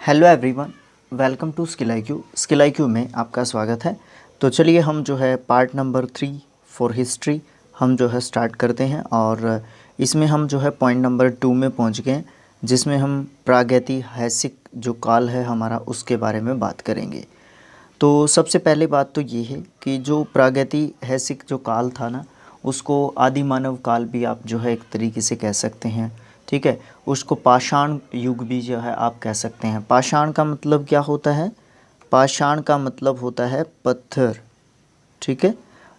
Hello everyone, welcome to skill IQ में आपका स्वागत है। तो चलिए हम जो है पार्ट नंबर 3 फॉर हिस्ट्री हम जो है स्टार्ट करते हैं और इसमें हम जो है पॉइंट नंबर 2 में पहुंच गए, जिसमें हम प्रागैतिहासिक जो काल है हमारा उसके बारे में बात करेंगे। तो सबसे पहले बात तो ये है कि जो प्रागैतिहासिक जो काल था ना, उसको आदि मानव काल भी आप जो है एक तरीके से कह सकते हैं। ठीक है, उसको पाषाण युग भी जो है आप कह सकते हैं। पाषाण का मतलब क्या होता है? पाषाण का मतलब होता है पत्थर। ठीक है,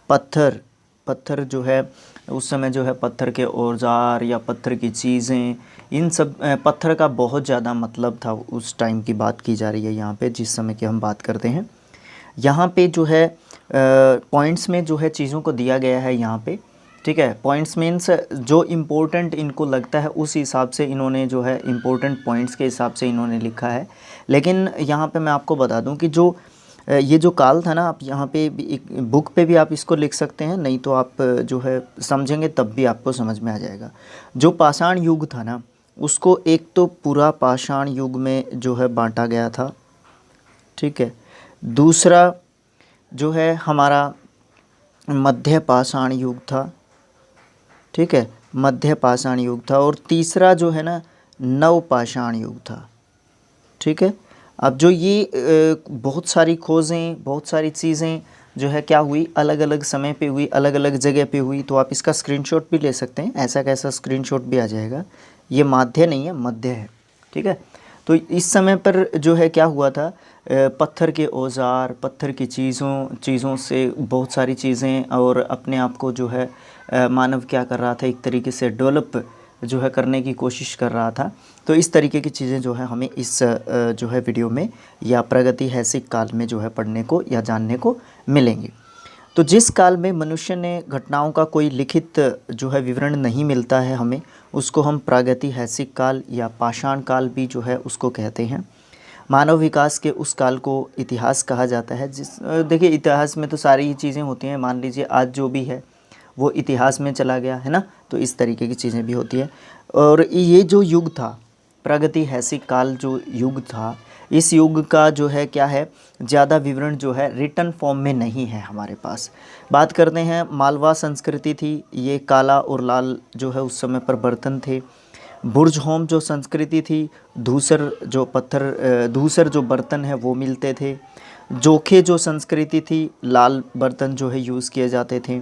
पत्थर पत्थर जो है उस समय जो है पत्थर के औजार या पत्थर की चीज़ें, इन सब पत्थर का बहुत ज़्यादा मतलब था। उस टाइम की बात की जा रही है यहाँ पे, जिस समय की हम बात करते हैं। यहाँ पे जो है पॉइंट्स में जो है चीज़ों को दिया गया है यहाँ पे। ठीक है, पॉइंट्स मीन्स जो इम्पोर्टेंट इनको लगता है उस हिसाब से इन्होंने जो है इम्पोर्टेंट पॉइंट्स के हिसाब से इन्होंने लिखा है। लेकिन यहाँ पे मैं आपको बता दूँ कि जो ये जो काल था ना, आप यहाँ पे भी एक बुक पे भी आप इसको लिख सकते हैं, नहीं तो आप जो है समझेंगे तब भी आपको समझ में आ जाएगा। जो पाषाण युग था ना, उसको एक तो पूरा पाषाण युग में जो है बांटा गया था। ठीक है, दूसरा जो है हमारा मध्य पाषाण युग था। ठीक है, मध्य पाषाण युग था। और तीसरा जो है ना नव पाषाण युग था। ठीक है, अब जो ये बहुत सारी खोजें, बहुत सारी चीज़ें जो है क्या हुई, अलग अलग समय पे हुई, अलग अलग जगह पे हुई। तो आप इसका स्क्रीनशॉट भी ले सकते हैं, ऐसा कैसा स्क्रीनशॉट भी आ जाएगा। ये माध्य नहीं है, मध्य है। ठीक है, तो इस समय पर जो है क्या हुआ था, पत्थर के औजार, पत्थर की चीज़ों से बहुत सारी चीज़ें, और अपने आप को जो है मानव क्या कर रहा था, एक तरीके से डेवलप जो है करने की कोशिश कर रहा था। तो इस तरीके की चीज़ें जो है हमें इस जो है वीडियो में या प्रागैतिहासिक काल में जो है पढ़ने को या जानने को मिलेंगी। तो जिस काल में मनुष्य ने घटनाओं का कोई लिखित जो है विवरण नहीं मिलता है हमें, उसको हम प्रागैतिहासिक काल या पाषाण काल भी जो है उसको कहते हैं। मानव विकास के उस काल को इतिहास कहा जाता है। देखिए, इतिहास में तो सारी ही चीज़ें होती हैं। मान लीजिए आज जो भी है वो इतिहास में चला गया है ना, तो इस तरीके की चीज़ें भी होती है। और ये जो युग था, प्रागैतिहासिक काल जो युग था, इस युग का जो है क्या है, ज़्यादा विवरण जो है रिटन फॉर्म में नहीं है हमारे पास। बात करते हैं, मालवा संस्कृति थी, ये काला और लाल जो है उस समय पर बर्तन थे। बुर्जहोम जो संस्कृति थी, धूसर जो बर्तन है वो मिलते थे। जोखे जो संस्कृति थी, लाल बर्तन जो है यूज़ किए जाते थे।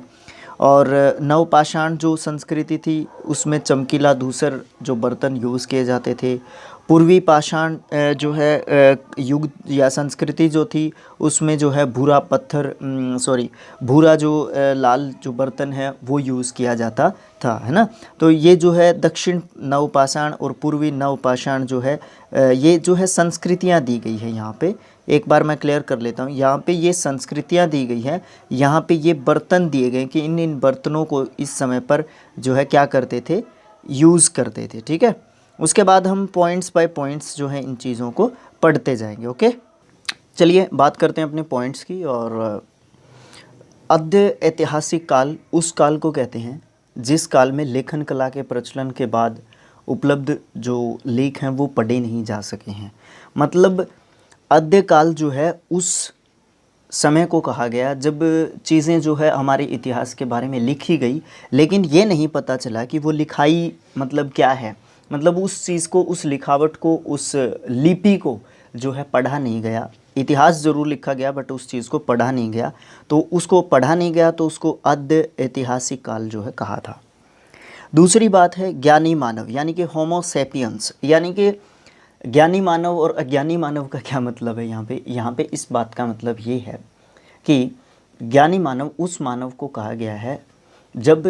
और नवपाषाण जो संस्कृति थी, उसमें चमकीला धूसर जो बर्तन यूज़ किए जाते थे। पूर्वी पाषाण जो है युग या संस्कृति जो थी, उसमें जो है भूरा जो लाल जो बर्तन है वो यूज़ किया जाता था, है ना। तो ये जो है दक्षिण नवपाषाण और पूर्वी नवपाषाण जो है ये जो है संस्कृतियाँ दी गई है यहाँ पे। एक बार मैं क्लियर कर लेता हूँ, यहाँ पे ये संस्कृतियाँ दी गई हैं, यहाँ पे ये बर्तन दिए गए कि इन बर्तनों को इस समय पर जो है क्या करते थे, यूज़ करते थे। ठीक है, उसके बाद हम पॉइंट्स बाय पॉइंट्स जो है इन चीज़ों को पढ़ते जाएंगे। ओके, चलिए बात करते हैं अपने पॉइंट्स की। और अद्य ऐतिहासिक काल उस काल को कहते हैं जिस काल में लेखन कला के प्रचलन के बाद उपलब्ध जो लेख हैं वो पढ़े नहीं जा सके हैं। मतलब अद्य काल जो है उस समय को कहा गया जब चीज़ें जो है हमारे इतिहास के बारे में लिखी गई, लेकिन ये नहीं पता चला कि वो लिखाई मतलब क्या है। मतलब उस चीज़ को, उस लिखावट को, उस लिपि को जो है पढ़ा नहीं गया। इतिहास ज़रूर लिखा गया बट उस चीज़ को पढ़ा नहीं गया। तो उसको पढ़ा नहीं गया तो उसको अद्य ऐतिहासिक काल जो है कहा था। दूसरी बात है ज्ञानी मानव, यानी कि होमो सैपियंस, यानी कि ज्ञानी मानव और अज्ञानी मानव का क्या मतलब है यहाँ पे इस बात का मतलब ये है कि ज्ञानी मानव उस मानव को कहा गया है जब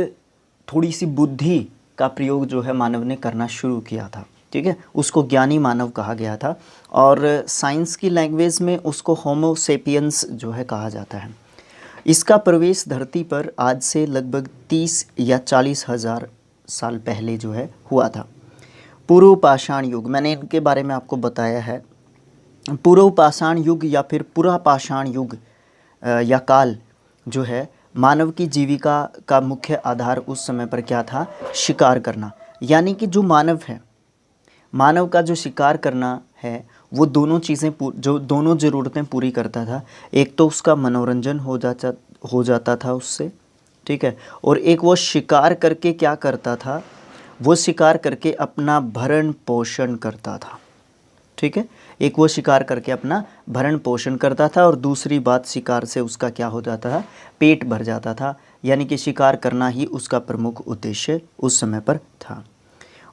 थोड़ी सी बुद्धि का प्रयोग जो है मानव ने करना शुरू किया था। ठीक है, उसको ज्ञानी मानव कहा गया था। और साइंस की लैंग्वेज में उसको होमो सेपियंस जो है कहा जाता है। इसका प्रवेश धरती पर आज से लगभग 30 या 40 हज़ार साल पहले जो है हुआ था। पूर्व पाषाण युग, मैंने इनके बारे में आपको बताया है। पूर्व पाषाण युग या फिर पुरा पाषाण युग या काल जो है, मानव की जीविका का मुख्य आधार उस समय पर क्या था, शिकार करना। यानी कि जो मानव है, मानव का जो शिकार करना है वो दोनों चीज़ें जो दोनों ज़रूरतें पूरी करता था। एक तो उसका मनोरंजन हो जाता था उससे, ठीक है, और एक वो शिकार करके क्या करता था, वो शिकार करके अपना भरण पोषण करता था, ठीक है। एक वो शिकार करके अपना भरण पोषण करता था और दूसरी बात, शिकार से उसका क्या हो जाता था, पेट भर जाता था, यानी कि शिकार करना ही उसका प्रमुख उद्देश्य उस समय पर था।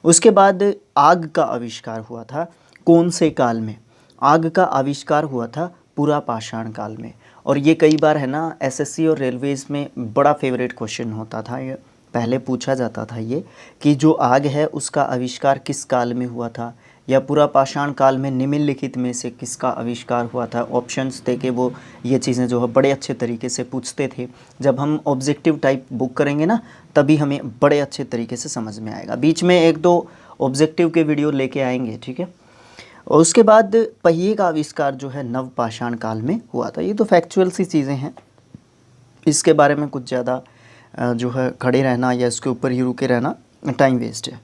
उसके बाद आग का आविष्कार हुआ था। कौन से काल में? आग का आविष्कार हुआ था पूरा पाषाण काल में। और ये कई बार है ना एसएससी और रेलवेज़ में बड़ा फेवरेट क्वेश्चन होता था, ये पहले पूछा जाता था ये कि जो आग है उसका आविष्कार किस काल में हुआ था, या पूरा पाषाण काल में निम्नलिखित में से किसका आविष्कार हुआ था। ऑप्शंस दे के वो ये चीज़ें जो है बड़े अच्छे तरीके से पूछते थे। जब हम ऑब्जेक्टिव टाइप बुक करेंगे ना तभी हमें बड़े अच्छे तरीके से समझ में आएगा। बीच में एक दो ऑब्जेक्टिव के वीडियो लेके आएंगे, ठीक है। और उसके बाद पहिए का आविष्कार जो है नव पाषाण काल में हुआ था। ये तो फैक्चुअल सी चीज़ें हैं, इसके बारे में कुछ ज़्यादा जो है खड़े रहना या इसके ऊपर ही रुके रहना टाइम वेस्ट है।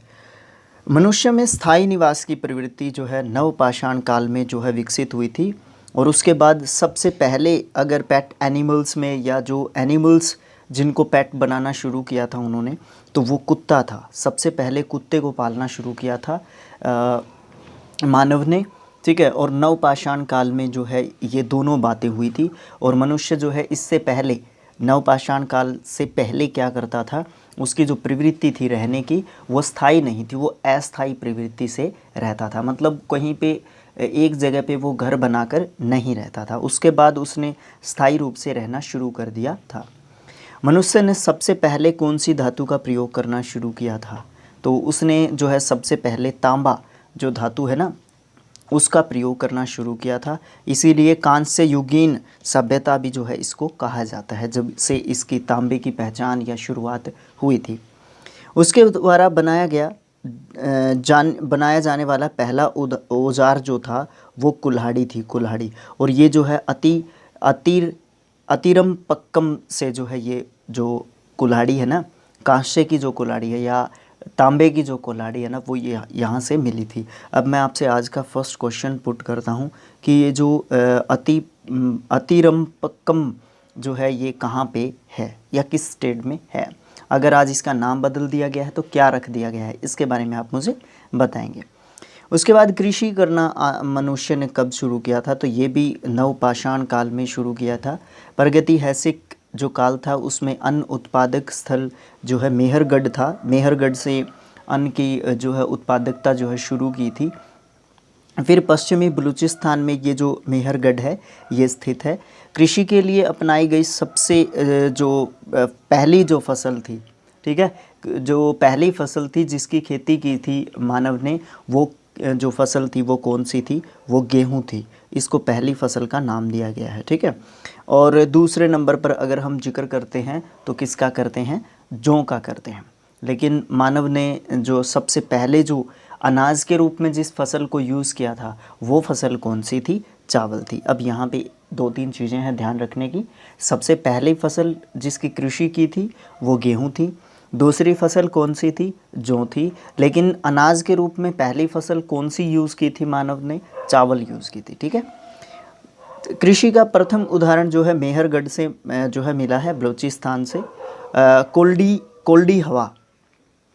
मनुष्य में स्थायी निवास की प्रवृत्ति जो है नव पाषाण काल में जो है विकसित हुई थी। और उसके बाद सबसे पहले अगर पेट एनिमल्स में, या जो एनिमल्स जिनको पेट बनाना शुरू किया था उन्होंने, तो वो कुत्ता था। सबसे पहले कुत्ते को पालना शुरू किया था मानव ने, ठीक है। और नव पाषाण काल में जो है ये दोनों बातें हुई थी। और मनुष्य जो है इससे पहले, नव पाषाण काल से पहले क्या करता था, उसकी जो प्रवृत्ति थी रहने की वो स्थायी नहीं थी, वो अस्थायी प्रवृत्ति से रहता था। मतलब कहीं पे एक जगह पे वो घर बनाकर नहीं रहता था। उसके बाद उसने स्थायी रूप से रहना शुरू कर दिया था। मनुष्य ने सबसे पहले कौन सी धातु का प्रयोग करना शुरू किया था, तो उसने जो है सबसे पहले तांबा जो धातु है ना उसका प्रयोग करना शुरू किया था। इसीलिए कांस्य युगीन सभ्यता भी जो है इसको कहा जाता है, जब से इसकी तांबे की पहचान या शुरुआत हुई थी। उसके द्वारा बनाया जाने वाला पहला औजार जो था वो कुल्हाड़ी थी, कुल्हाड़ी। और ये जो है अतिरम पक्कम से जो है ये जो कुल्हाड़ी है ना, कांस्य की जो कुल्हाड़ी है या तांबे की जो कुल्हाड़ी है ना, वो ये यहाँ से मिली थी। अब मैं आपसे आज का फर्स्ट क्वेश्चन पुट करता हूँ कि ये जो अतिरम्पक्कम जो है ये कहाँ पे है या किस स्टेट में है। अगर आज इसका नाम बदल दिया गया है तो क्या रख दिया गया है, इसके बारे में आप मुझे बताएंगे। उसके बाद कृषि करना मनुष्य ने कब शुरू किया था, तो ये भी नव पाषाण काल में शुरू किया था। प्रागैतिहासिक जो काल था उसमें अन्न उत्पादक स्थल जो है मेहरगढ़ था। मेहरगढ़ से अन्न की जो है उत्पादकता जो है शुरू की थी। फिर पश्चिमी बलूचिस्तान में ये जो मेहरगढ़ है ये स्थित है। कृषि के लिए अपनाई गई सबसे जो पहली जो फसल थी, ठीक है, जो पहली फसल थी जिसकी खेती की थी मानव ने, वो जो फसल थी वो कौन सी थी, वो गेहूं थी। इसको पहली फसल का नाम दिया गया है, ठीक है। और दूसरे नंबर पर अगर हम जिक्र करते हैं तो किसका करते हैं, जौ का करते हैं। लेकिन मानव ने जो सबसे पहले जो अनाज के रूप में जिस फसल को यूज़ किया था वो फसल कौन सी थी, चावल थी। अब यहाँ पे दो तीन चीज़ें हैं ध्यान रखने की। सबसे पहली फसल जिसकी कृषि की थी वो गेहूँ थी। दूसरी फसल कौन सी थी, जौ थी। लेकिन अनाज के रूप में पहली फसल कौन सी यूज़ की थी मानव ने, चावल यूज़ की थी, ठीक है। कृषि का प्रथम उदाहरण जो है मेहरगढ़ से जो है मिला है, बलूचिस्तान से। कोल्डी हवा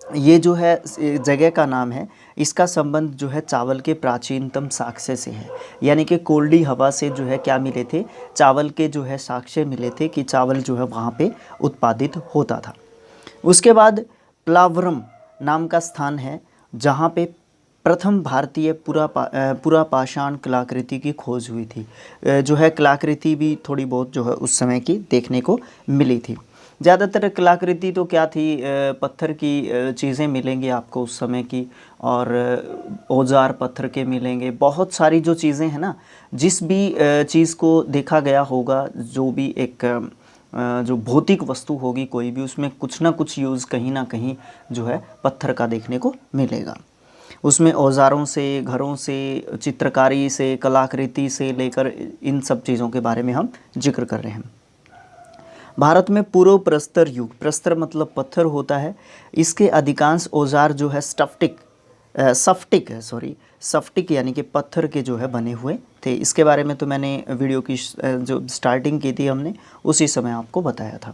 ये जो है जगह का नाम है, इसका संबंध जो है चावल के प्राचीनतम साक्ष्य से है। यानी कि कोल्डी हवा से जो है क्या मिले थे, चावल के जो है साक्ष्य मिले थे कि चावल जो है वहाँ पे उत्पादित होता था। उसके बाद प्लावरम नाम का स्थान है जहाँ पे प्रथम भारतीय पूरा पाषाण कलाकृति की खोज हुई थी। जो है कलाकृति भी थोड़ी बहुत जो है उस समय की देखने को मिली थी। ज़्यादातर कलाकृति तो क्या थी, पत्थर की चीज़ें मिलेंगी आपको उस समय की, और औजार पत्थर के मिलेंगे। बहुत सारी जो चीज़ें हैं ना, जिस भी चीज़ को देखा गया होगा, जो भी एक जो भौतिक वस्तु होगी कोई भी, उसमें कुछ ना कुछ यूज़ कहीं ना कहीं जो है पत्थर का देखने को मिलेगा। उसमें औजारों से, घरों से, चित्रकारी से, कलाकृति से लेकर इन सब चीज़ों के बारे में हम जिक्र कर रहे हैं। भारत में पूर्व प्रस्तर युग, प्रस्तर मतलब पत्थर होता है, इसके अधिकांश औजार जो है स्टफ्टिक स्फटिक है, सॉरी स्फटिक यानी कि पत्थर के जो है बने हुए थे। इसके बारे में तो मैंने वीडियो की जो स्टार्टिंग की थी हमने उसी समय आपको बताया था।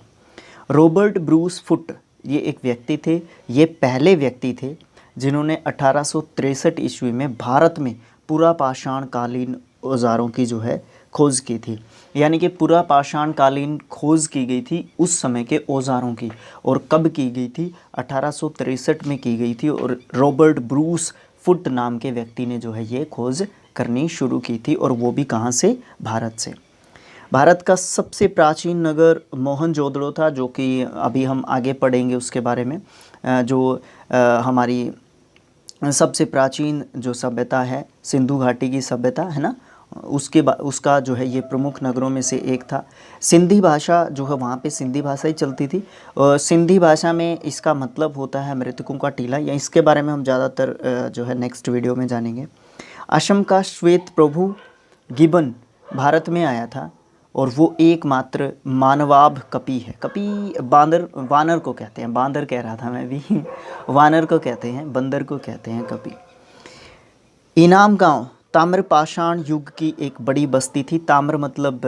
रॉबर्ट ब्रूस फुट ये एक व्यक्ति थे, ये पहले व्यक्ति थे जिन्होंने 1863 ईस्वी में भारत में पुरा पाषाण कालीन औजारों की जो है खोज की थी। यानी कि पुरा पाषाण कालीन खोज की गई थी उस समय के औजारों की, और कब की गई थी? 1863 में की गई थी, और रॉबर्ट ब्रूस फुट नाम के व्यक्ति ने जो है ये खोज करनी शुरू की थी, और वो भी कहाँ से? भारत से। भारत का सबसे प्राचीन नगर मोहनजोदड़ो था, जो कि अभी हम आगे पढ़ेंगे उसके बारे में। जो हमारी सबसे प्राचीन जो सभ्यता है सिंधु घाटी की सभ्यता है ना, उसका जो है ये प्रमुख नगरों में से एक था। सिंधी भाषा जो है वहाँ पे सिंधी भाषा ही चलती थी, और सिंधी भाषा में इसका मतलब होता है मृतकों का टीला, या इसके बारे में हम ज़्यादातर जो है नेक्स्ट वीडियो में जानेंगे। असम का श्वेत प्रभु गिबन भारत में आया था, और वो एकमात्र मानवाब कपि है। कपि वानर को कहते हैं, बांदर कह रहा था मैं भी वानर को कहते हैं, बंदर को कहते हैं कपि। इनाम गांव ताम्रपाषाण युग की एक बड़ी बस्ती थी। ताम्र मतलब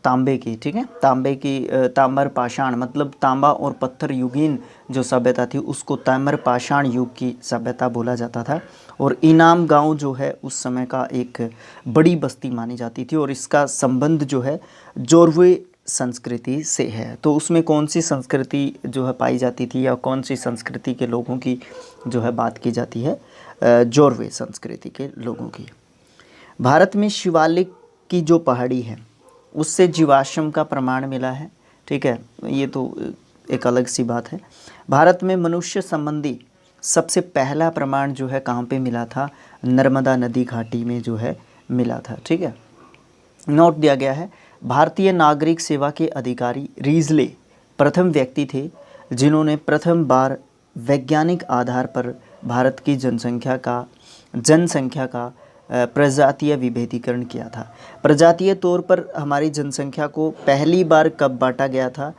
तांबे की, ठीक है, तांबे की, ताम्रपाषाण मतलब तांबा और पत्थर युगीन जो सभ्यता थी उसको ताम्रपाषाण युग की सभ्यता बोला जाता था। और इनाम गांव जो है उस समय का एक बड़ी बस्ती मानी जाती थी, और इसका संबंध जो है जोरवे संस्कृति से है। तो उसमें कौन सी संस्कृति जो है पाई जाती थी, या कौन सी संस्कृति के लोगों की जो है बात की जाती है? जोरवे संस्कृति के लोगों की। भारत में शिवालिक की जो पहाड़ी है उससे जीवाश्म का प्रमाण मिला है, ठीक है, ये तो एक अलग सी बात है। भारत में मनुष्य संबंधी सबसे पहला प्रमाण जो है कहाँ पे मिला था? नर्मदा नदी घाटी में जो है मिला था, ठीक है। नोट दिया गया है, भारतीय नागरिक सेवा के अधिकारी रीजले प्रथम व्यक्ति थे जिन्होंने प्रथम बार वैज्ञानिक आधार पर भारत की जनसंख्या का प्रजातीय विभेदीकरण किया था। प्रजातीय तौर पर हमारी जनसंख्या को पहली बार कब बांटा गया था?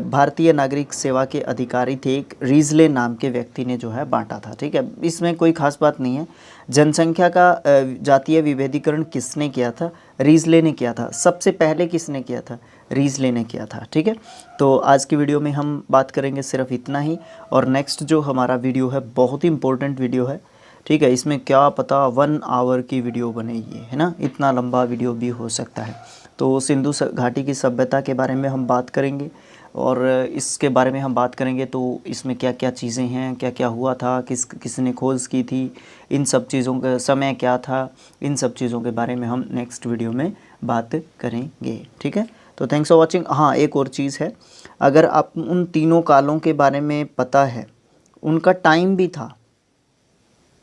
भारतीय नागरिक सेवा के अधिकारी थे एक रीजले नाम के व्यक्ति ने जो है बांटा था, ठीक है। इसमें कोई खास बात नहीं है। जनसंख्या का जातीय विभेदीकरण किसने किया था? रीजले ने किया था। सबसे पहले किसने किया था? रीजले ने किया था, ठीक है। तो आज की वीडियो में हम बात करेंगे सिर्फ इतना ही, और नेक्स्ट जो हमारा वीडियो है बहुत ही इंपॉर्टेंट वीडियो है, ठीक है। इसमें क्या पता 1 आवर की वीडियो बनेगी, है ना, इतना लंबा वीडियो भी हो सकता है। तो सिंधु घाटी की सभ्यता के बारे में हम बात करेंगे, और इसके बारे में हम बात करेंगे तो इसमें क्या क्या चीज़ें हैं, क्या क्या हुआ था, किसने खोज की थी, इन सब चीज़ों का समय क्या था, इन सब चीज़ों के बारे में हम नेक्स्ट वीडियो में बात करेंगे, ठीक है। तो थैंक्स फॉर वॉचिंग। हाँ, एक और चीज़ है, अगर आप उन तीनों कालों के बारे में पता है, उनका टाइम भी था,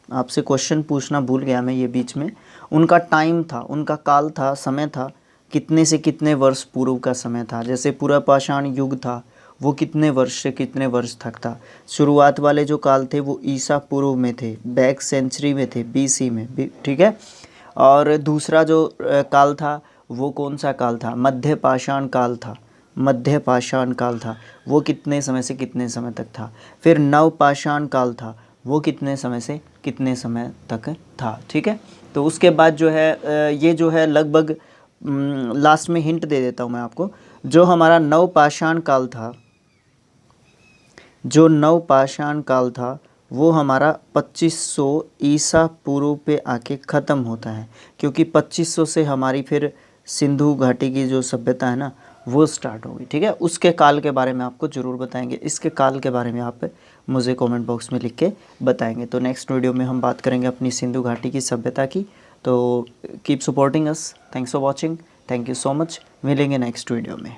आपसे क्वेश्चन पूछना भूल गया मैं ये बीच में, उनका टाइम था, उनका काल था, समय था, कितने से कितने वर्ष पूर्व का समय था। जैसे पुरा पाषाण युग था वो कितने वर्ष से कितने वर्ष तक था। शुरुआत वाले जो काल थे वो ईसा पूर्व में थे, बैक सेंचुरी में थे, BC में, ठीक है। और दूसरा जो काल था वो कौन सा काल था? मध्य पाषाण काल था, मध्य पाषाण काल था, वो कितने समय से कितने समय तक था। फिर नव पाषाण काल था, वो कितने समय से कितने समय तक था, ठीक है। तो उसके बाद जो है ये जो है लगभग लास्ट में हिंट दे देता हूँ मैं आपको, जो हमारा नव पाषाण काल था, जो नव पाषाण काल था वो हमारा 2500 ईसा पूर्व पे आके ख़त्म होता है, क्योंकि 2500 से हमारी फिर सिंधु घाटी की जो सभ्यता है ना वो स्टार्ट होगी, ठीक है। उसके काल के बारे में आपको ज़रूर बताएंगे, इसके काल के बारे में आप मुझे कमेंट बॉक्स में लिख के बताएंगे। तो नेक्स्ट वीडियो में हम बात करेंगे अपनी सिंधु घाटी की सभ्यता की। तो keep supporting us, thanks for watching, thank you so much. मिलेंगे नेक्स्ट वीडियो में।